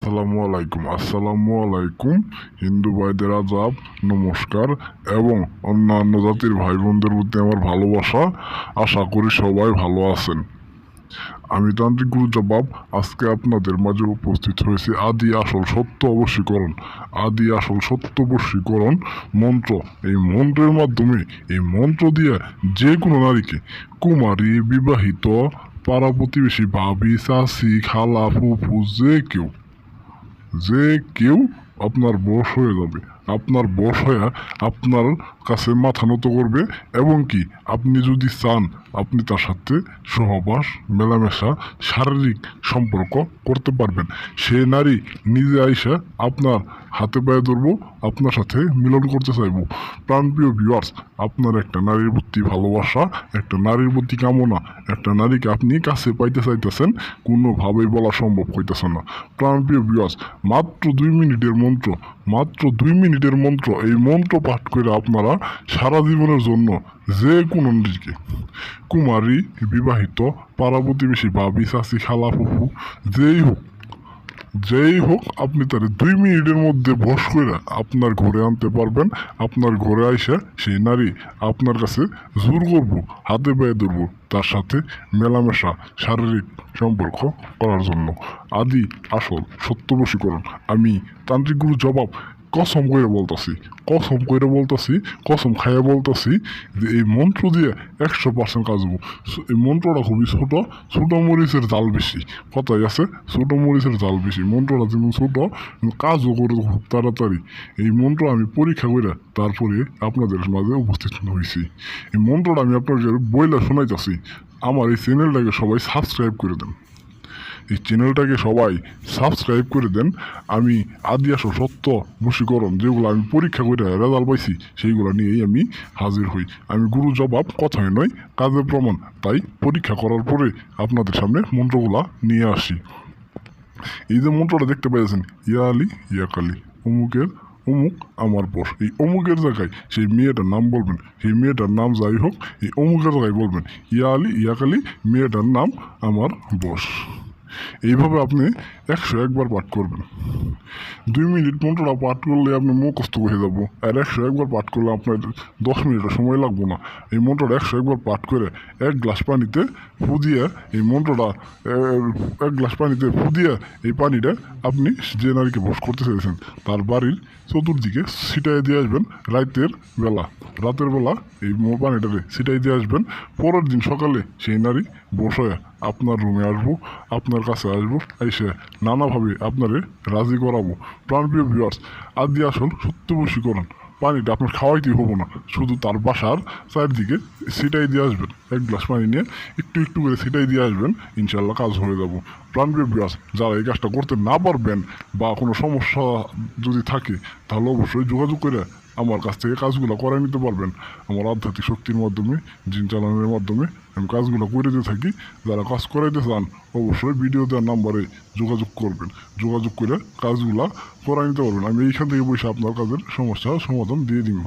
আসসালামু আলাইকুম হিন্দু ভাইদের আদাব, নমস্কার এবং অন্যান্য জাতির ভাই বোনদের প্রতি আমার ভালোবাসা। আশা করি সবাই ভালো আছেন। আমি তান্ত্রিক গুরু জবাব আজকে আপনাদের মাঝে উপস্থিত হয়েছি আদি আসল সত্য অবশ্যীকরণ মন্ত্র। এই মন্ত্রের মাধ্যমে, এই মন্ত্র দিয়ে যে কোনো নারীকে, কুমারী, বিবাহিত, পাড়া প্রতিবেশী, ভাবি, চাচি, খালা, ফুফু, যে কেউ আপনার বশ হয়ে যাবে। আপনার বশ হয়ে আপনার কাছে মাথা নত করবে এবং কি আপনি যদি চান আপনি তার সাথে সহবাস, মেলামেশা, শারীরিক সম্পর্ক করতে পারবেন। সে নারী নিজে আইসা আপনার হাতে পায়ে ধরবো, আপনার সাথে মিলন করতে চাইবো। প্রাণপ্রিয় ভিউয়ার্স, আপনার একটা নারীর প্রতি ভালোবাসা, একটা নারীর প্রতি কামনা, একটা নারীকে আপনি কাছে পাইতে চাইতেছেন, কোনোভাবেই বলা সম্ভব হইতেছে না। প্রাণপ্রিয় ভিউয়ার্স, মাত্র 2 মিনিটের মন্ত্র, এই মন্ত্র পাঠ করে আপনারা সারা জীবনের জন্য যে কোনো নারীকে, কুমারী, বিবাহিত, পাড়া প্রতিবেশী, ভাবি, চাচি, খালা, ফুফু, যেই হোক আপনি তার 2 মিনিটের মধ্যে বশ করে আপনার ঘরে আনতে পারবেন। আপনার ঘরে আইসা সেই নারী আপনার কাছে জোর করবো, হাতে পায়ে ধরবো, তার সাথে মেলামেশা, শারীরিক সম্পর্ক করার জন্য। আদি আসল সত্য বশীকরণ। আমি তান্ত্রিক গুরু জবাব কসম খাইয়া বলতাছি যে এই মন্ত্র দিয়ে 100% কাজ হবো। এই মন্ত্রটা খুবই ছোট মরিচের জাল বেশি। কথাই আছে, ছোট মরিচের জাল বেশি। মন্ত্রটা যেমন ছোট, কাজও করে খুব তাড়াতাড়ি। এই মন্ত্র আমি পরীক্ষা করে তারপরে আপনাদের মাঝে উপস্থিত হয়েছি। এই মন্ত্রটা আমি আপনাদের বইলা শোনাইতেছি। আমার এই চ্যানেলটাকে সবাই সাবস্ক্রাইব করে দেন। আমি আদি আসল সত্য বশীকরণ যেগুলো আমি পরীক্ষা করে রেজাল্ট পাইছি সেইগুলো নিয়েই আমি হাজির হই। আমি গুরু জবাব কথায় নয়, কাজের প্রমাণ। তাই পরীক্ষা করার পরে আপনাদের সামনে মন্ত্রগুলা নিয়ে আসি। এই যে মন্ত্রটা দেখতে পাইছেন, ইয়া আলী ইয়া কালী, অমুক আমার বস। এই অমুকের জায়গায় সেই মেয়েটার নাম বলবেন, সেই মেয়েটার নাম যাই হোক, এই অমুকের জায়গায় বলবেন ইয়া আলী ইয়া কালী, মেয়েটার নাম আমার বস। এইভাবে আপনি 101 বার পাঠ করবেন। 2 মিনিট মন্ত্রটা পাঠ করলে আপনি মুখস্থ হয়ে যাবো। আর 101 বার পাঠ করলে আপনার 10 মিনিটের সময় লাগবো না। এই মন্ত্রটা 101 বার পাঠ করে 1 গ্লাস পানিতে ফুদিয়ে এই মন্ত্রটা 1 গ্লাস পানিতে ফুদিয়ে এই পানিটা আপনি যে নারীকে বশ করতে চাইছেন তার বাড়ির চতুর্দিকে ছিটাই দিয়ে আসবেন। রাতের বেলা এই পানিটাকে ছিটাই দিয়ে আসবেন। পরের দিন সকালে সেই নারী বসে আপনার রুমে আসবো, আপনার কাছে আসবো, এসে নানাভাবে আপনারে রাজি করাবো। প্রাণপ্রিয় ভিউয়ার্স, আদি আসল সত্য বশীকরণ। পানিটা আপনার খাওয়াইতেই হবো না, শুধু তার বাসার চারদিকে ছিটাই দিয়ে আসবেন। 1 গ্লাস পানি নিয়ে একটু করে ছিটাই দিয়ে আসবেন, ইনশাল্লাহ কাজ হয়ে যাবো। প্রাণপ্রিয় ভিউয়ার্স, যারা এই কাজটা করতে না পারবেন বা কোনো সমস্যা যদি থাকে তাহলে অবশ্যই যোগাযোগ করে আমার কাছ থেকে কাজগুলো করাই নিতে পারবেন। আমার আধ্যাত্মিক শক্তির মাধ্যমে, জিন চালানোর মাধ্যমে আমি কাজগুলো করে দিয়ে থাকি। যারা কাজ করাইতে চান অবশ্যই ভিডিও দেওয়ার নাম্বারে যোগাযোগ করবেন। যোগাযোগ করে কাজগুলা করাই নিতে পারবেন। আমি এইখান থেকে বসে আপনার কাজের সমস্যার সমাধান দিয়ে দিব।